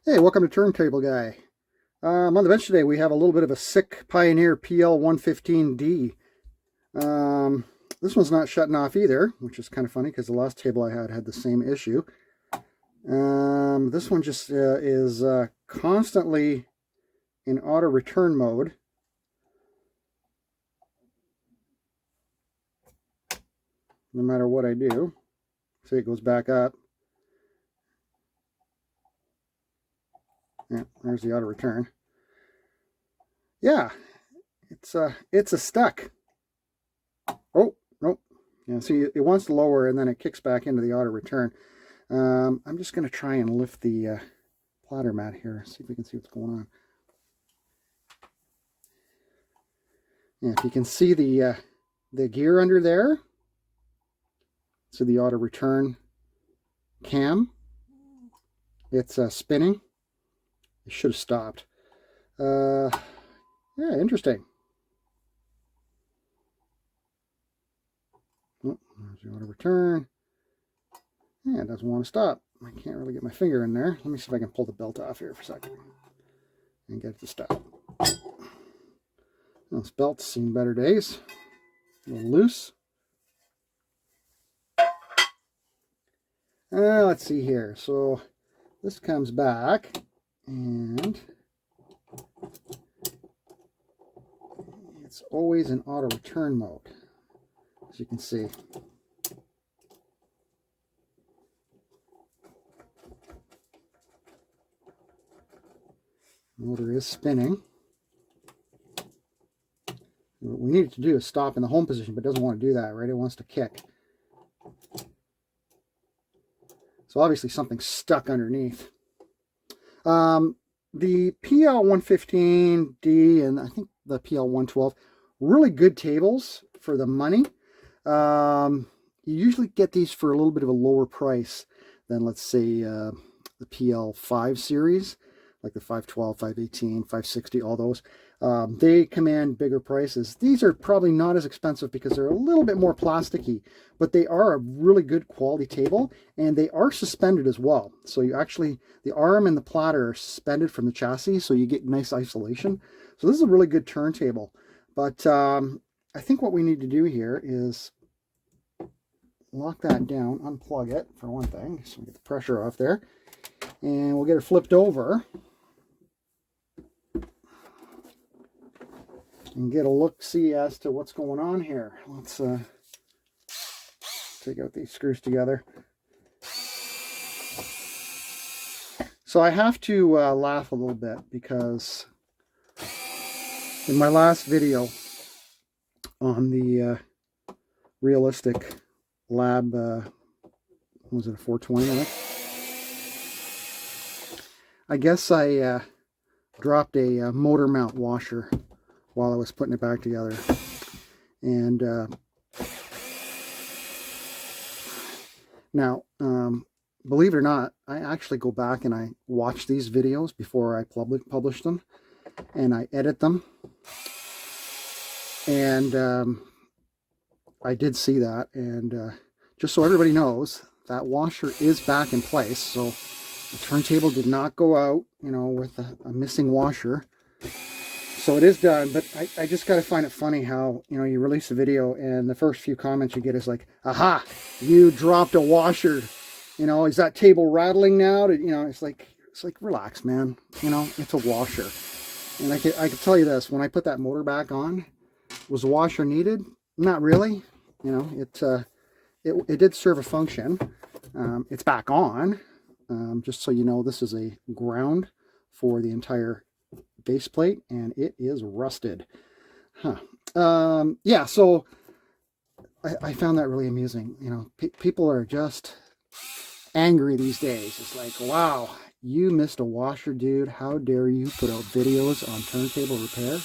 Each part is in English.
Hey, welcome to Turntable Guy. On the bench today we have a little bit of a sick Pioneer PL-115D. This one's not shutting off either, which is kind of funny because the last table I had the same issue. This one just is constantly in auto return mode. No matter what I do. See, it goes back up. Yeah, there's the auto return. Yeah, it's a stuck. Oh, nope. Yeah, see, it wants to lower and then it kicks back into the auto return. I'm just going to try and lift the platter mat here, see if we can see what's going on. Yeah, if you can see the gear under there, so the auto return cam, it's spinning. It should have stopped. Yeah, interesting. Oh, there's the auto return. Yeah, it doesn't want to stop. I can't really get my finger in there. Let me see if I can pull the belt off here for a second and get it to stop. This belt's seen better days. A little loose. Let's see here. So this comes back and it's always in auto return mode, as you can see. The motor is spinning. What we need it to do is stop in the home position, but it doesn't want to do that, right? It wants to kick. So obviously something's stuck underneath. The PL-115D and I think the PL-112, really good tables for the money. You usually get these for a little bit of a lower price than, let's say, the PL5 series, like the 512, 518, 560, all those. They command bigger prices. These are probably not as expensive because they're a little bit more plasticky, but they are a really good quality table, and they are suspended as well. So you actually, the arm and the platter are suspended from the chassis, so you get nice isolation. So this is a really good turntable. But I think what we need to do here is lock that down, unplug it for one thing, so we get the pressure off there, and we'll get it flipped over and get a look-see as to what's going on here. Let's take out these screws together. So I have to laugh a little bit because in my last video on the realistic lab, was it a 420 on it? I guess I dropped a motor mount washer while I was putting it back together. And now, believe it or not, I actually go back and I watch these videos before I publish them, and I edit them. And I did see that, and just so everybody knows, that washer is back in place. So the turntable did not go out, you know, with a missing washer. So it is done, but I just got to find it funny how, you know, you release a video and the first few comments you get is like, aha, you dropped a washer. You know, is that table rattling now? You know, it's like relax, man. You know, it's a washer. And I could tell you this, when I put that motor back on, was the washer needed? Not really. You know, it did serve a function. It's back on. Just so you know, this is a ground for the entire base plate, and it is rusted. Yeah, so I found that really amusing. You know, people are just angry these days. It's like, wow, you missed a washer, dude. How dare you put out videos on turntable repair?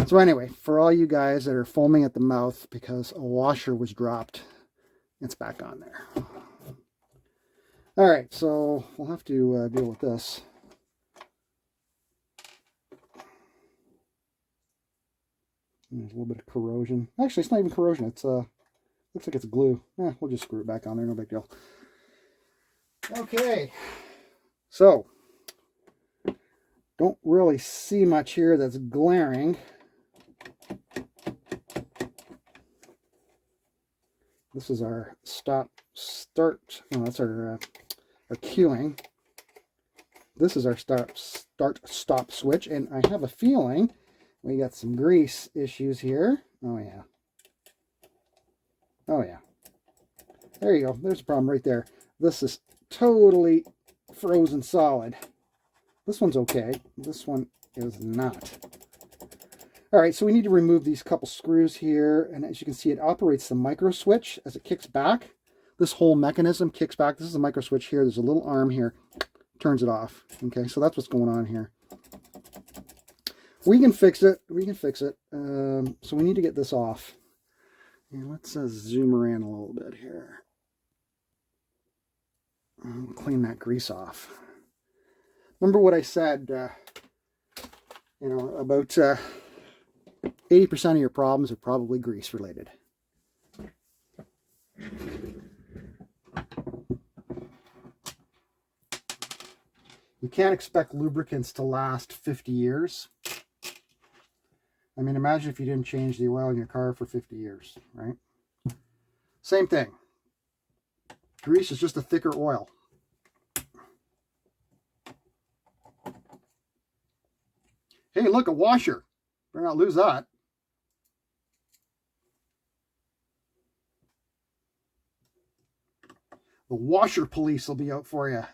So anyway, for all you guys that are foaming at the mouth because a washer was dropped, it's back on there. All right, so we'll have to deal with this. There's a little bit of corrosion. Actually, it's not even corrosion. It's looks like it's glue. We'll just screw it back on there. No big deal. Okay. So Don't really see much here that's glaring. This is our start. No, that's our queuing. This is our stop switch, and I have a feeling we got some grease issues here. Oh yeah. Oh yeah. There you go. There's a problem right there. This is totally frozen solid. This one's okay. This one is not. All right, so we need to remove these couple screws here, and as you can see, it operates the micro switch as it kicks back. This whole mechanism kicks back. This is a micro switch here. There's a little arm here, turns it off. Okay, so that's what's going on here. We can fix it. We can fix it. So we need to get this off. And let's zoom around a little bit here. Clean that grease off. Remember what I said, you know, about 80% of your problems are probably grease related. You can't expect lubricants to last 50 years. I mean, imagine if you didn't change the oil in your car for 50 years, right? Same thing. Grease is just a thicker oil. Hey, look, a washer. Better not lose that. The washer police will be out for you.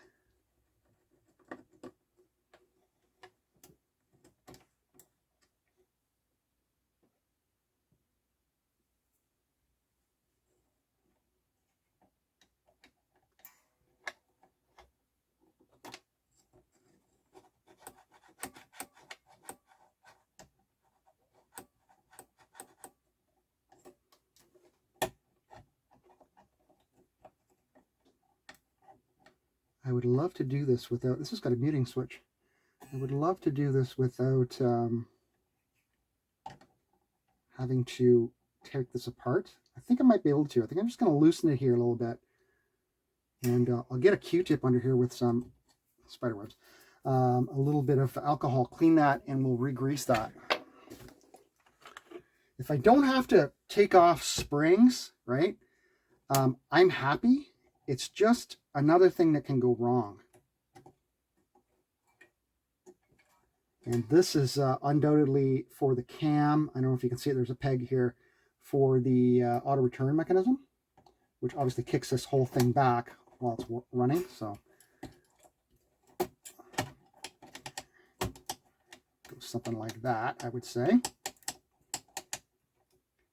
I would love to do this without, this has got a muting switch. I would love to do this without having to take this apart. I think I might be able to. I think I'm just going to loosen it here a little bit. And I'll get a Q-tip under here with some spider webs. A little bit of alcohol, clean that, and we'll re-grease that. If I don't have to take off springs, right, I'm happy. It's just another thing that can go wrong. And this is undoubtedly for the cam. I don't know if you can see it. There's a peg here for the auto return mechanism, which obviously kicks this whole thing back while it's running. So something like that, I would say.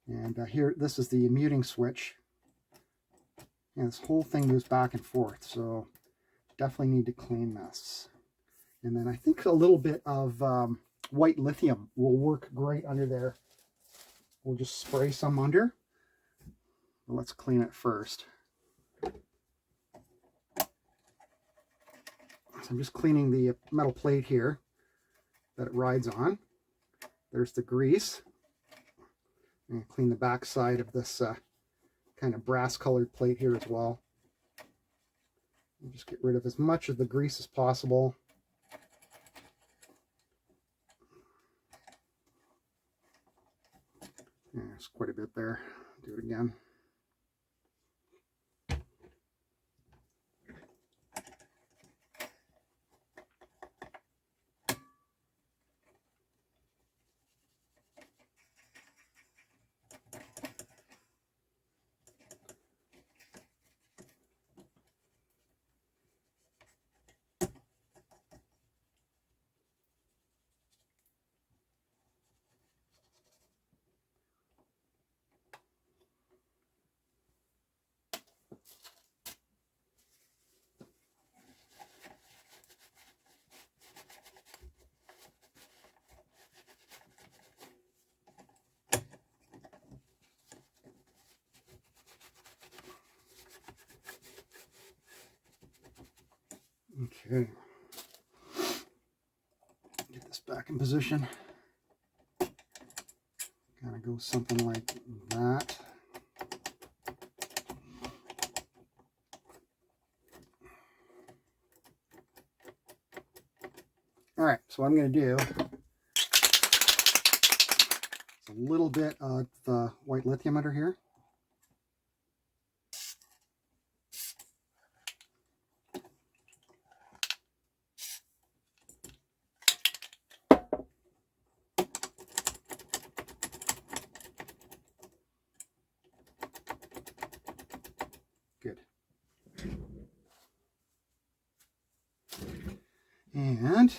And here, this is the muting switch. And this whole thing moves back and forth, so definitely need to clean this. And then I think a little bit of white lithium will work great under there. We'll just spray some under. Let's clean it first. So I'm just cleaning the metal plate here that it rides on. There's the grease. And clean the back side of this kind of brass colored plate here as well. And just get rid of as much of the grease as possible. Yeah, there's quite a bit there. Do it again. Okay, get this back in position. Kind of go something like that. All right, so So what I'm going to do is a little bit of white lithium under here. Good. And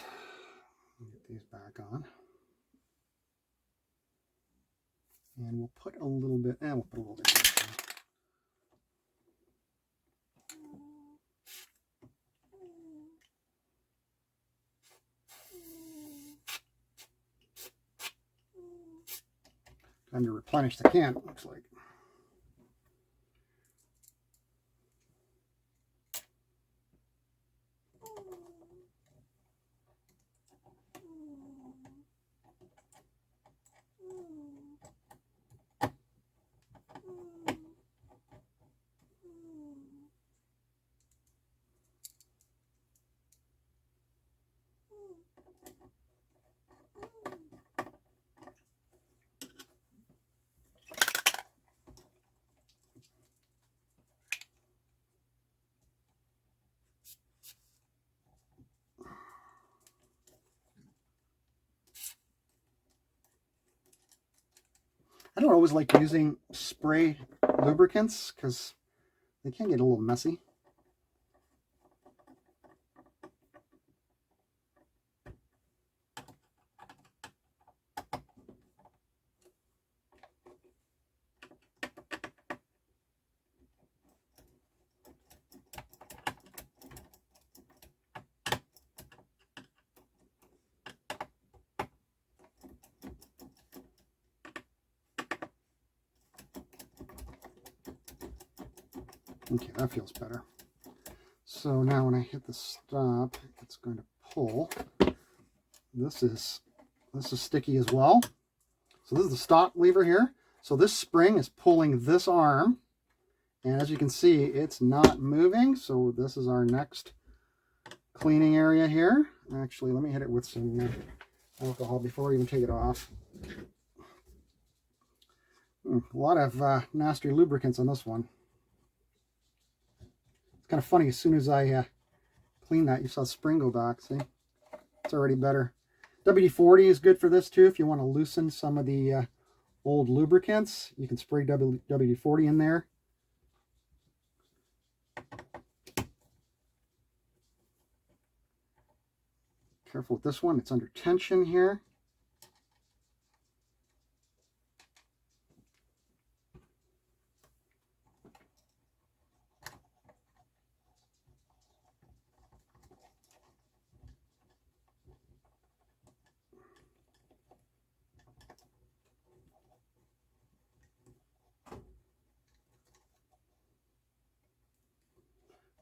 get these back on. And we'll put a little bit, we'll put a little bit. Time to replenish the can, it looks like. I don't always like using spray lubricants because they can get a little messy. Okay, that feels better. So now when I hit the stop, it's going to pull. This is sticky as well. So this is the stop lever here. So this spring is pulling this arm. And as you can see, it's not moving. So this is our next cleaning area here. Actually, let me hit it with some alcohol before I even take it off. A lot of nasty lubricants on this one. Kind of funny, as soon as I clean that, you saw the spring go back. See, it's already better. WD-40 is good for this too. If you want to loosen some of the old lubricants, you can spray WD-40 in there. Careful with this one, it's under tension here.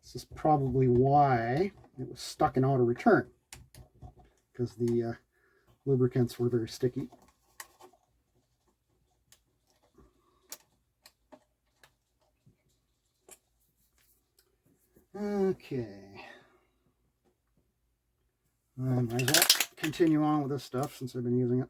This is probably why it was stuck in auto return, because the lubricants were very sticky. Okay. I might as well continue on with this stuff since I've been using it.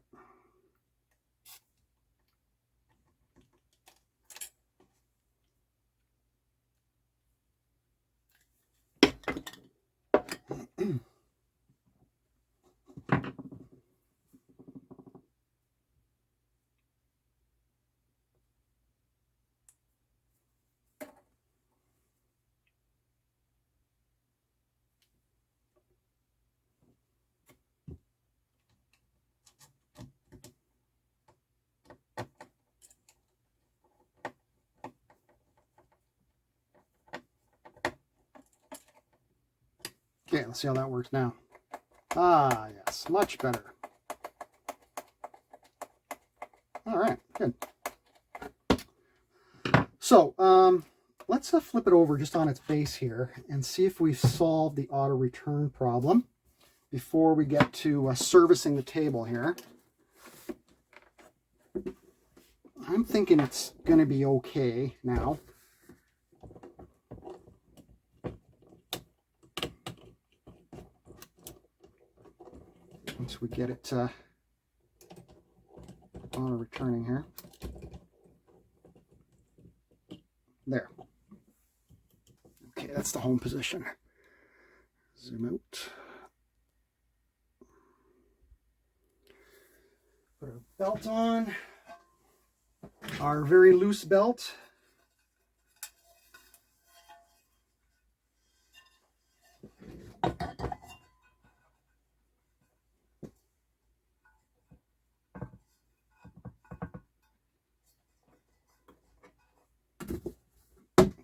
Okay, let's see how that works now. Ah, yes, much better. All right, good. So, let's flip it over just on its base here and see if we've solved the auto return problem before we get to servicing the table here. I'm thinking it's going to be okay now. so we get it auto returning here. There. Okay, that's the home position. Zoom out. Put our belt on. Our very loose belt.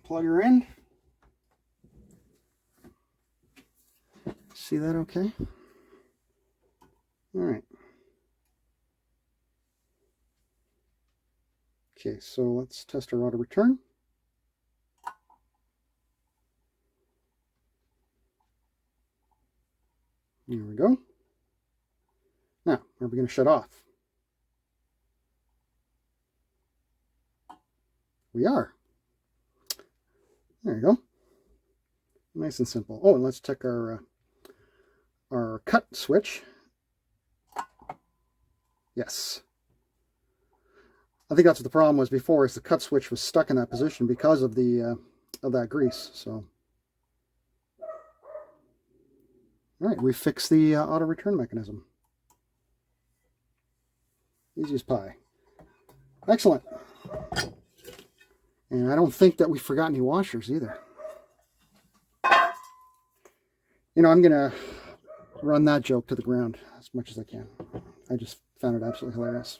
Plug her in. See that okay? All right. Okay, so let's test our auto return. There we go. Now, are we going to shut off? We are. There you go. Nice and simple. Oh, and let's check our cut switch. Yes. I think that's what the problem was before, is the cut switch was stuck in that position because of the of that grease. So, all right, we fixed the auto return mechanism. Easy as pie. Excellent. And I don't think that we forgot any washers either. You know, I'm going to run that joke to the ground as much as I can. I just found it absolutely hilarious.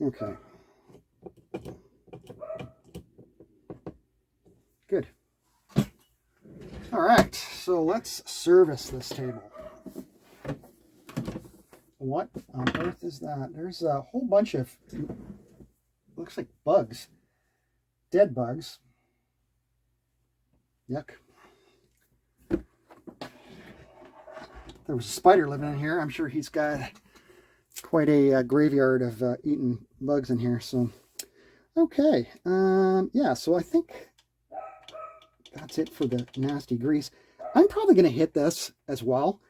Okay. Good. All right, so let's service this table. What on earth is that? There's a whole bunch of, looks like bugs. Dead bugs. Yuck. There was a spider living in here. I'm sure he's got quite a graveyard of eating bugs in here. So, okay. Yeah, so I think that's it for the nasty grease. I'm probably going to hit this as well.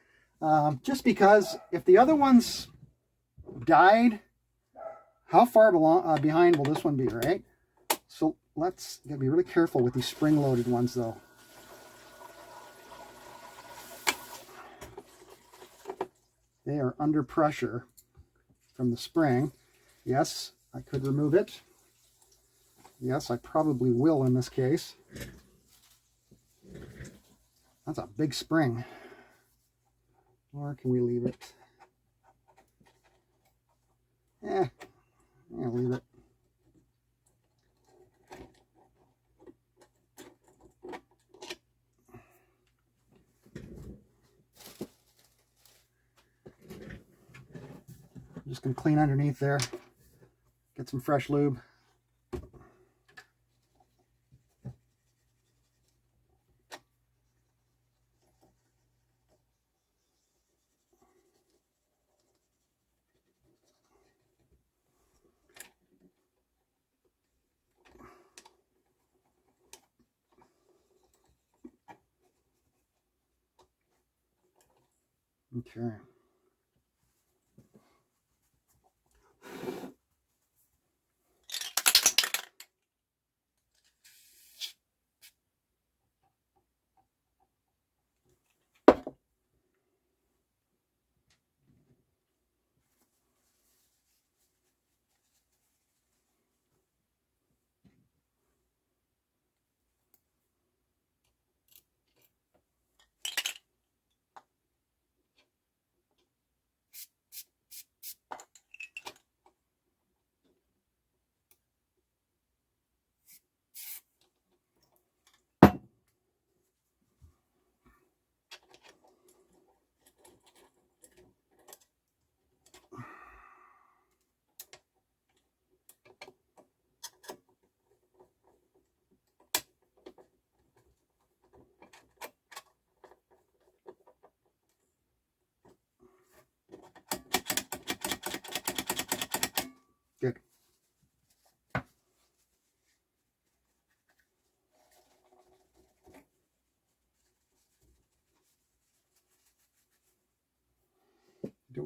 Just because if the other ones died, how far behind will this one be, right? So let's gotta be really careful with these spring-loaded ones, though. They are under pressure from the spring. Yes, I could remove it. Yes, I probably will in this case. That's a big spring. Or can we leave it? Yeah, leave it. I'm just going to clean underneath there. Get some fresh lube. Okay.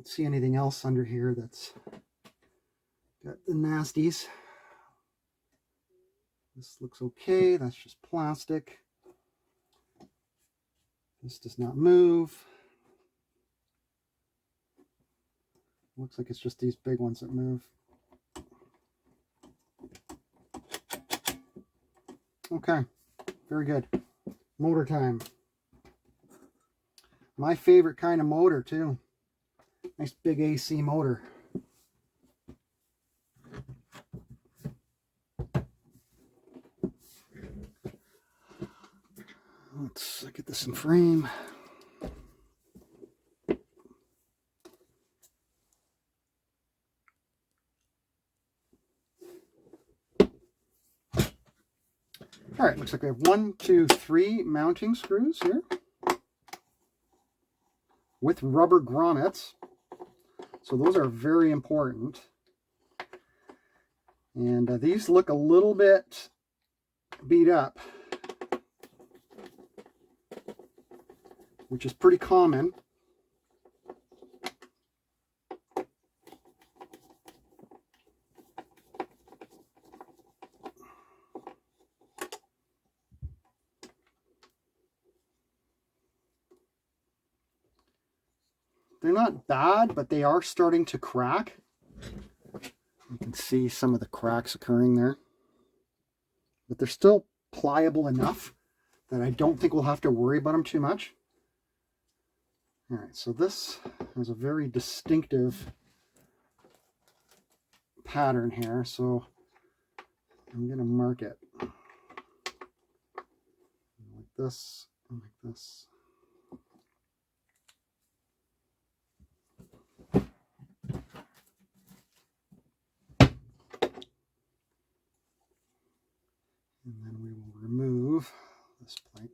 don't see anything else under here that's got the nasties. This looks okay. That's just plastic. This does not move. Looks like it's just these big ones that move. Okay, very good. Motor time. My favorite kind of motor too. Nice big AC motor. Let's get this in frame. All right, looks like we have 1, 2, 3 mounting screws here with rubber grommets. So those are very important. And these look a little bit beat up, which is pretty common. They're not bad, but they are starting to crack. You can see some of the cracks occurring there. But they're still pliable enough that I don't think we'll have to worry about them too much. All right, so this is a very distinctive pattern here, so I'm going to mark it like this and like this. And then we will remove this plate.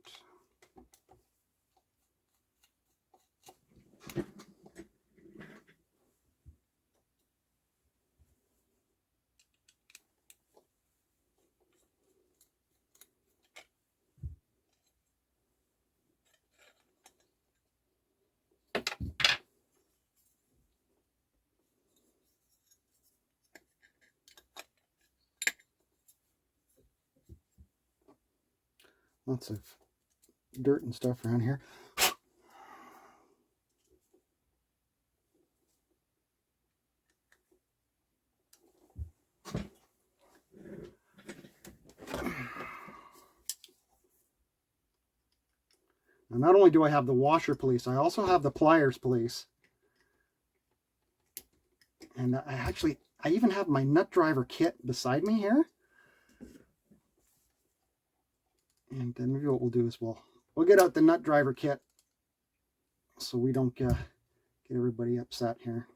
Lots of dirt and stuff around here. Now, not only do I have the washer police, I also have the pliers police. And I even have my nut driver kit beside me here. And then maybe what we'll do is we'll get out the nut driver kit so we don't get everybody upset here.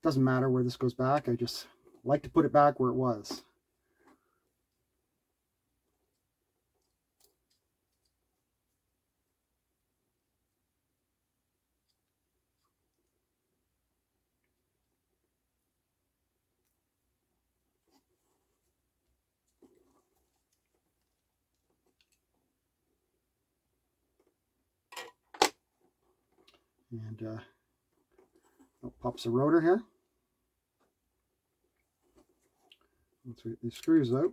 Doesn't matter where this goes back. I just like to put it back where it was. And pops a rotor here. Let's get these screws out.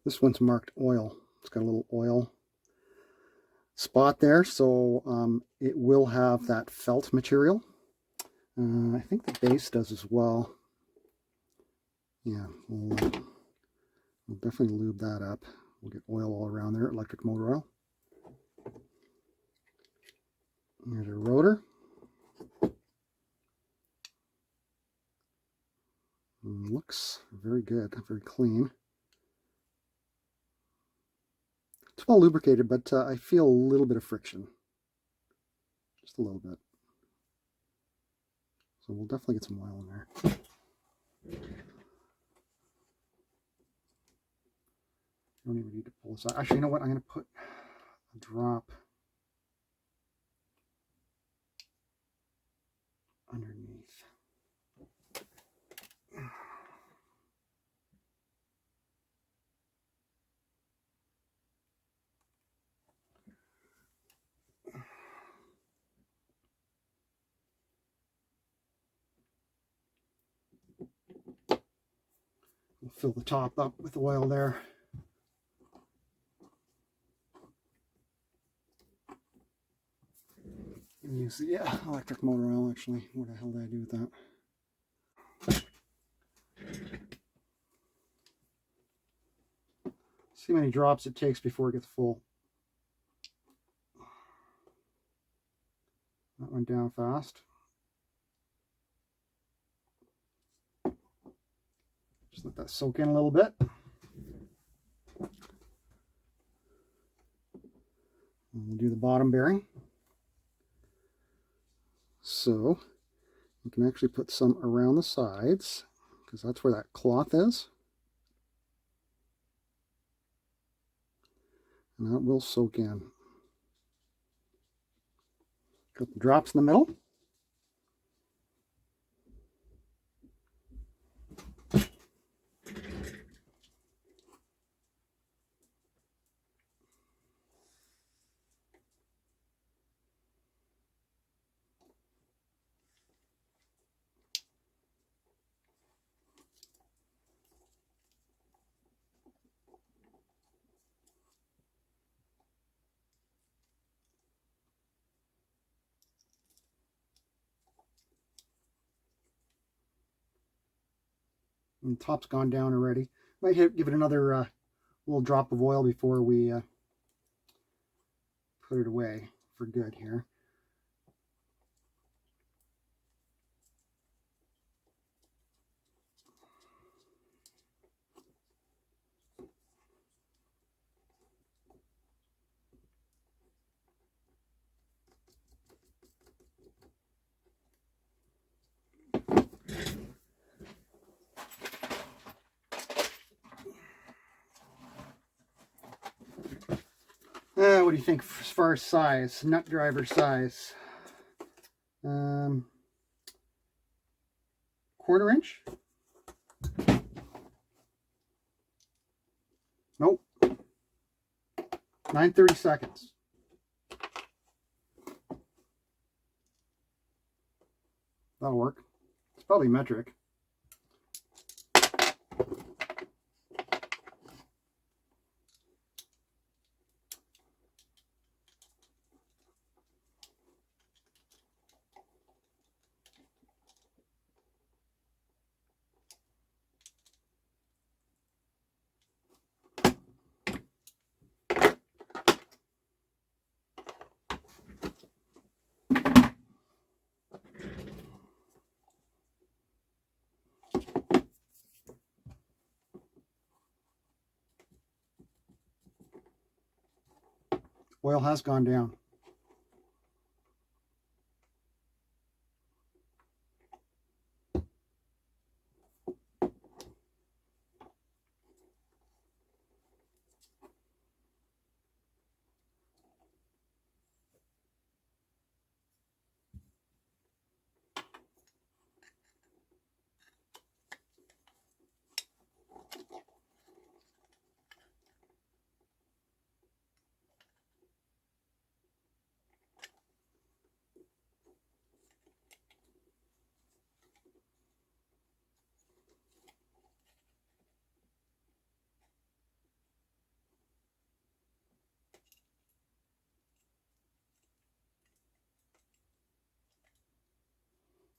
This one's marked oil. It's got a little oil spot there, so it will have that felt material. I think the base does as well. Yeah, we'll definitely lube that up. We'll get oil all around there, electric motor oil. Here's our rotor. Looks very good, very clean. It's well lubricated, but I feel a little bit of friction. Just a little bit. So we'll definitely get some oil in there. Don't even need to pull this out. Actually, you know what? I'm going to put a drop underneath. We'll fill the top up with oil there. Use the electric motor oil, actually. What the hell did I do with that? See how many drops it takes before it gets full. That went down fast. Just let that soak in a little bit. And we'll do the bottom bearing. So you can actually put some around the sides because that's where that cloth is. And that will soak in. Got the drops in the middle. And the top's gone down already. Might give it another little drop of oil before we put it away for good here. What do you think as far as size, nut driver size? Quarter inch? Nope. 9/32. That'll work. It's probably metric. Oil has gone down.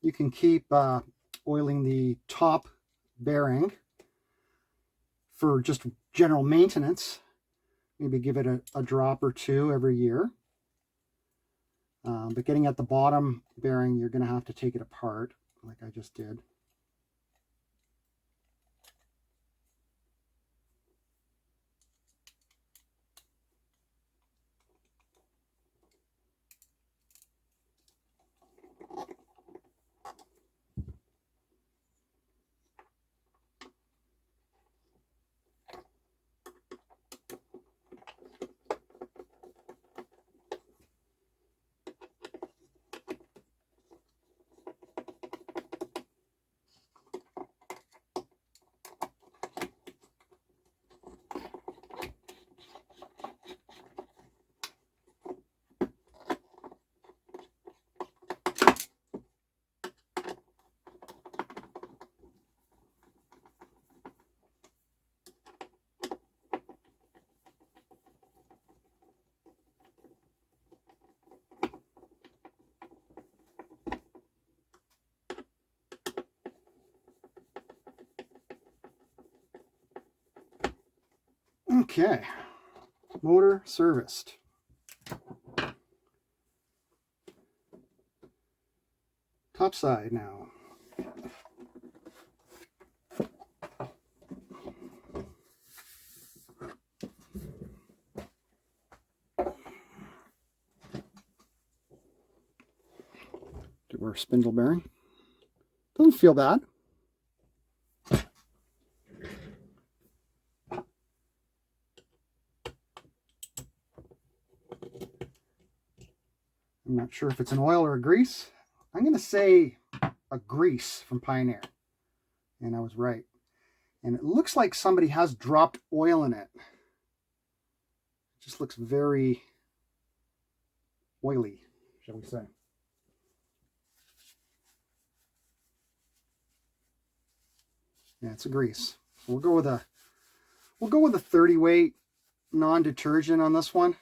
You can keep oiling the top bearing for just general maintenance. Maybe give it a drop or two every year. But getting at the bottom bearing, you're going to have to take it apart like I just did. Okay, motor serviced. Top side now. Do our spindle bearing. Doesn't feel bad. I'm not sure if it's an oil or a grease. I'm going to say a grease from Pioneer. And I was right. And it looks like somebody has dropped oil in it. It just looks very oily, shall we say. Yeah, it's a grease. So we'll go with a 30 weight non-detergent on this one.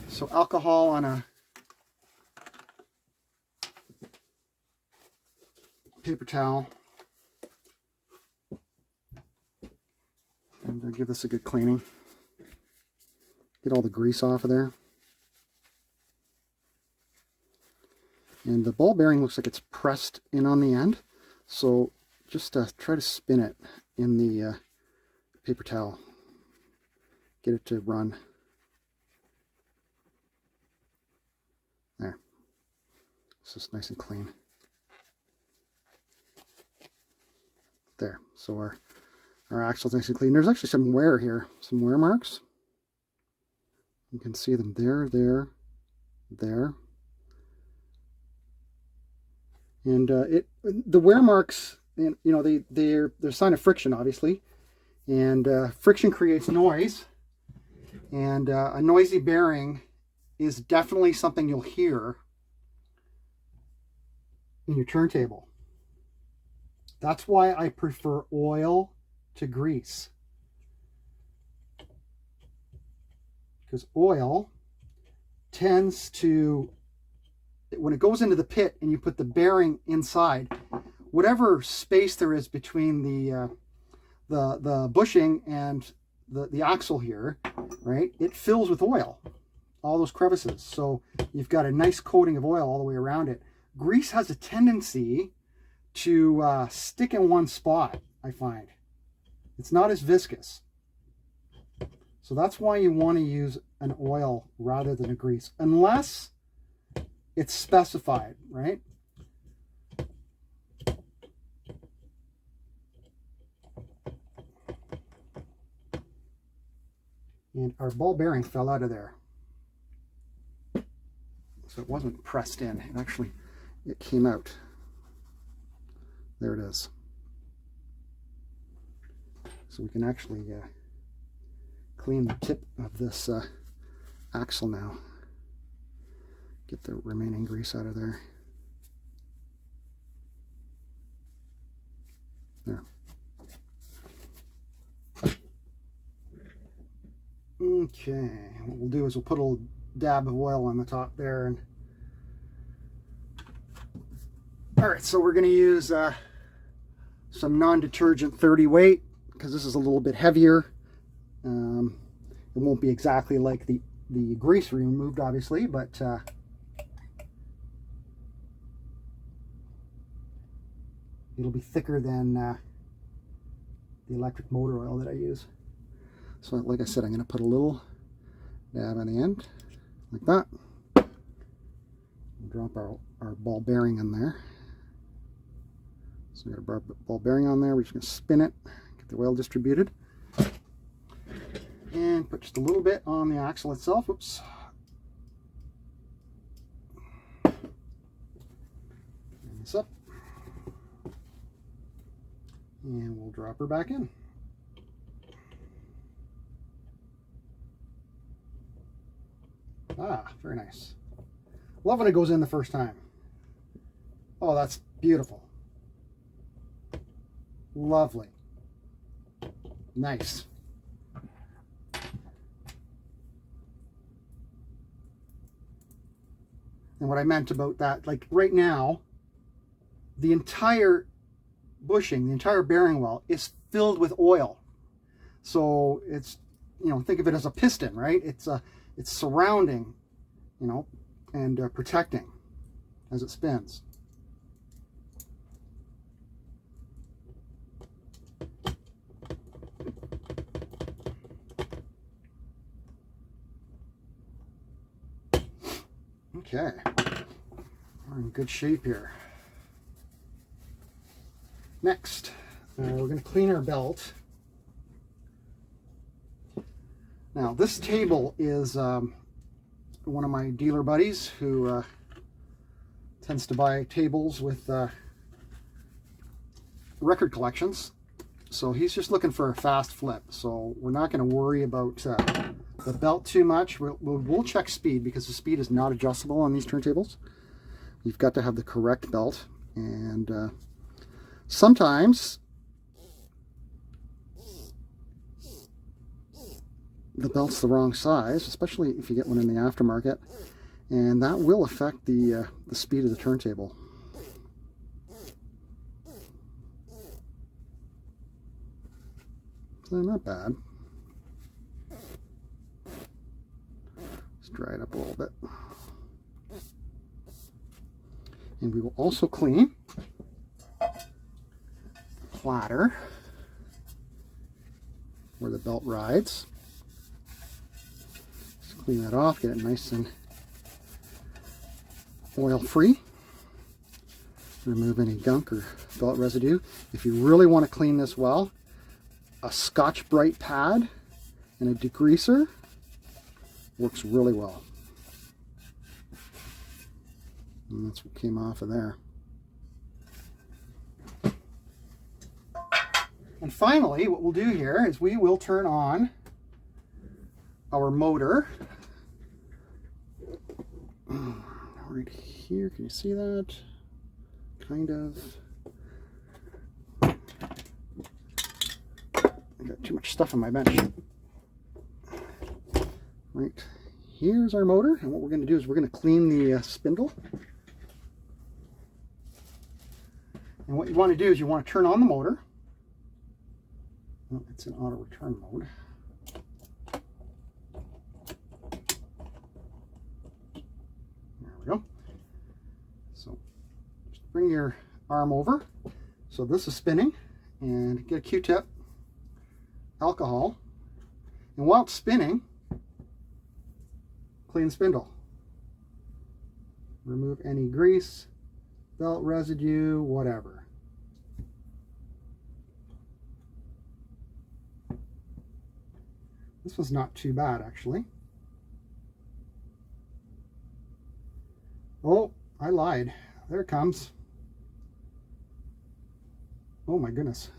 So alcohol on a paper towel. And I'll give this a good cleaning. Get all the grease off of there. And the ball bearing looks like it's pressed in on the end. So just try to spin it in the paper towel. Get it to run. There. It's just nice and clean. There. So our axle's nice and clean. There's actually some wear here. Some wear marks. You can see them there, there, there. And the wear marks, you know, they're a sign of friction, obviously. And friction creates noise. And a noisy bearing is definitely something you'll hear in your turntable. That's why I prefer oil to grease. Because oil tends to, when it goes into the pit and you put the bearing inside, whatever space there is between the bushing and the axle here, right, it fills with oil, all those crevices. So you've got a nice coating of oil all the way around it. Grease has a tendency to stick in one spot, I find. It's not as viscous. So that's why you want to use an oil rather than a grease, unless it's specified, right? And our ball bearing fell out of there. So it wasn't pressed in. It came out. There it is. So we can actually clean the tip of this axle now. Get the remaining grease out of there. There. Okay, what we'll do is we'll put a little dab of oil on the top there. And all right, so we're going to use some non-detergent 30 weight because this is a little bit heavier. It won't be exactly like the grease removed, obviously, but it'll be thicker than the electric motor oil that I use. So like I said, I'm going to put a little dab on the end, like that. Drop our ball bearing in there. So we got a ball bearing on there. We're just going to spin it, get the oil distributed. And put just a little bit on the axle itself. Oops. Bring this up. And we'll drop her back in. Ah, very nice. Love when it goes in the first time. Oh, that's beautiful. Lovely. Nice. And what I meant about that, like right now, the entire bushing, the entire bearing well is filled with oil. So it's, you know, think of it as a piston, right? It's surrounding, you know, and protecting as it spins. Okay, we're in good shape here. Next, we're going to clean our belt. Now, this table is one of my dealer buddies who tends to buy tables with record collections. So he's just looking for a fast flip. So we're not going to worry about the belt too much. We'll check speed, because the speed is not adjustable on these turntables. You've got to have the correct belt, and sometimes the belt's the wrong size, especially if you get one in the aftermarket, and that will affect the speed of the turntable. So not bad. Let's dry it up a little bit. And we will also clean the platter where the belt rides. Just clean that off, get it nice and oil free. Remove any gunk or belt residue. If you really want to clean this well, a Scotch-Brite pad and a degreaser works really well. And that's what came off of there. And finally, what we'll do here is we will turn on our motor. Right here, can you see that? Kind of. I got too much stuff on my bench. Right, here's our motor, and what we're going to do is we're going to clean the spindle. And what you want to do is you want to turn on the motor. Oh, it's in auto return mode. There we go. So just bring your arm over. So this is spinning, and get a Q-tip, alcohol, and while it's spinning, clean the spindle. Remove any grease, belt residue, whatever. This was not too bad, actually. Oh, I lied. There it comes. Oh my goodness.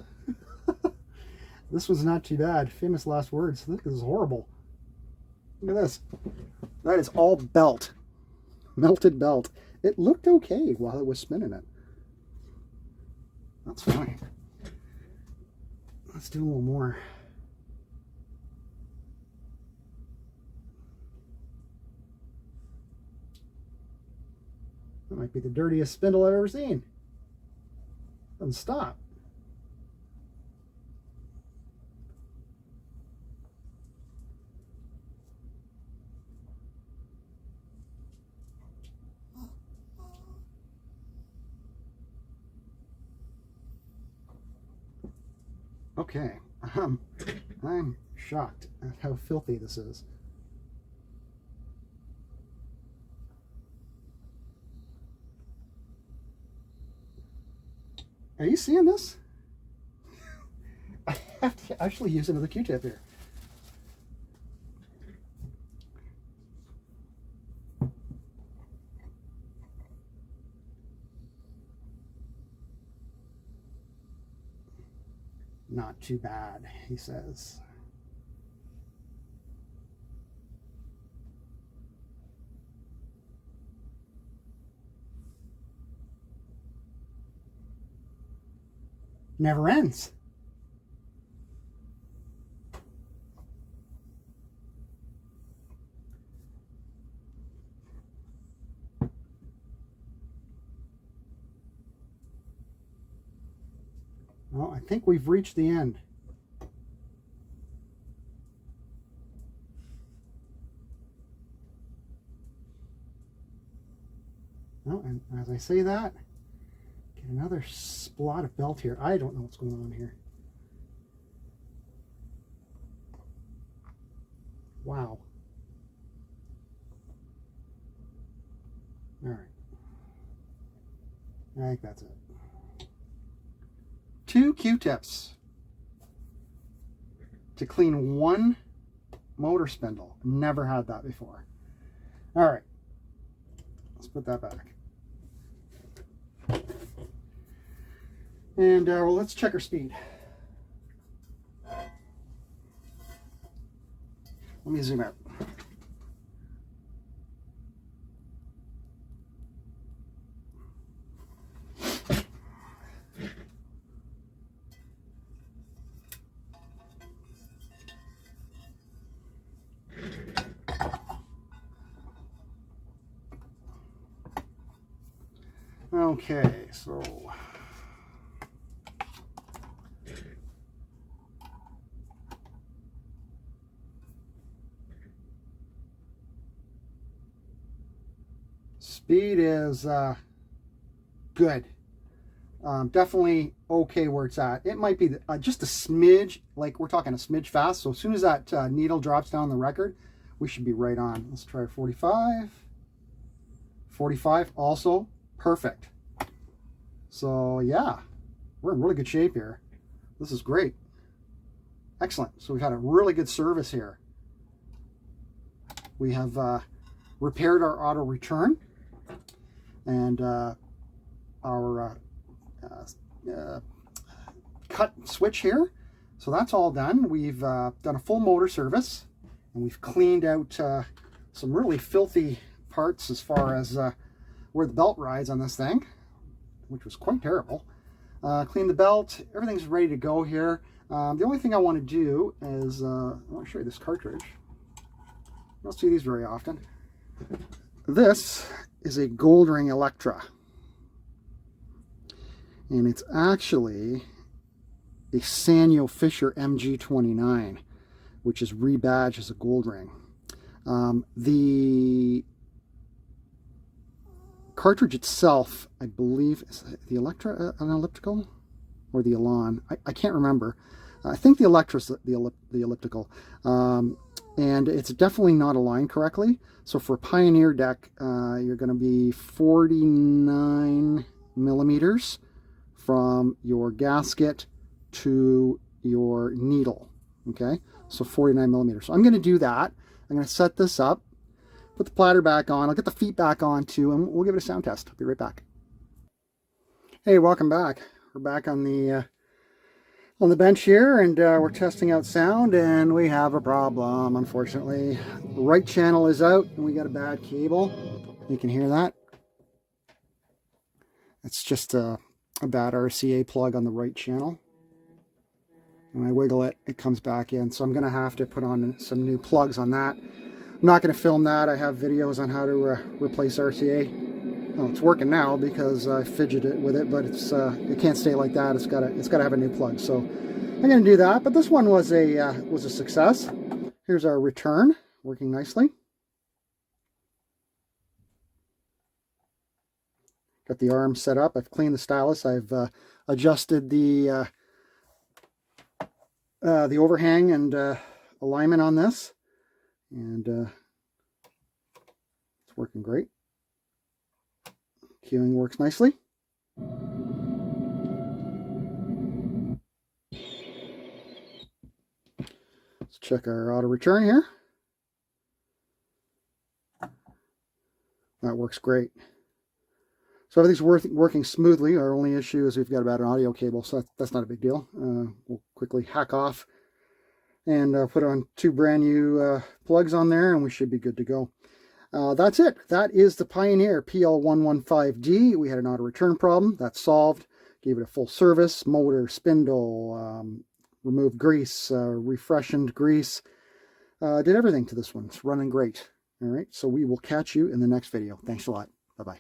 This was not too bad. Famous last words. This is horrible. Look at this. That is all belt. Melted belt. It looked okay while it was spinning it. That's fine. Let's do a little more. That might be the dirtiest spindle I've ever seen. Doesn't stop. Okay, I'm shocked at how filthy this is. Are you seeing this? I have to actually use another Q-tip here. Not too bad, he says. Never ends. think we've reached the end. Oh, and as I say that, get another splot of belt here. I don't know what's going on here. Wow. All right. I think that's it. 2 Q-tips to clean one motor spindle. Never had that before. All right. Let's put that back. And well, let's check our speed. Let me zoom out. Okay, so speed is good. Definitely okay where it's at. It might be just a smidge, like we're talking a smidge fast. So as soon as that needle drops down the record, we should be right on. Let's try 45. 45 also perfect. So yeah, we're in really good shape here. This is great. Excellent. So we've had a really good service here. We have repaired our auto return and our cut switch here. So that's all done. We've done a full motor service, and we've cleaned out some really filthy parts as far as where the belt rides on this thing, which was quite terrible. Clean the belt. Everything's ready to go here. The only thing I want to do is I want to show you this cartridge. You don't see these very often. This is a gold ring Electra, and it's actually a Sanyo Fisher MG29, which is rebadged as a gold ring. The cartridge itself, I believe, is the Electra an elliptical or the Elan? I can't remember. I think the Electra's the elliptical, and it's definitely not aligned correctly. So for Pioneer deck, you're going to be 49 millimeters from your gasket to your needle. Okay, so 49 millimeters. So I'm going to do that. I'm going to set this up, put the platter back on. I'll get the feet back on too, and we'll give it a sound test. I'll be right back. Hey, welcome back. We're back on the bench here, and we're testing out sound, and we have a problem, unfortunately. The right channel is out, and we got a bad cable. You can hear that. It's just a bad RCA plug on the right channel. When I wiggle it, it comes back in. So I'm going to have to put on some new plugs on that. I'm not going to film that. I have videos on how to replace RCA. Well, it's working now because I fidgeted with it, but it can't stay like that. It's got to have a new plug. So I'm going to do that. But this one was a success. Here's our return, working nicely. Got the arm set up. I've cleaned the stylus. I've adjusted the overhang and alignment on this, and it's working great. Cueing works nicely. Let's check our auto return here. That works great. So everything's working smoothly. Our only issue is we've got about an audio cable, so that's not a big deal. We'll quickly hack off and put on 2 brand new plugs on there, and we should be good to go. That's it. That is the Pioneer PL-115D. We had an auto return problem. That's solved. Gave it a full service. Motor, spindle, removed grease, refreshened grease. Did everything to this one. It's running great. All right, so we will catch you in the next video. Thanks a lot. Bye-bye.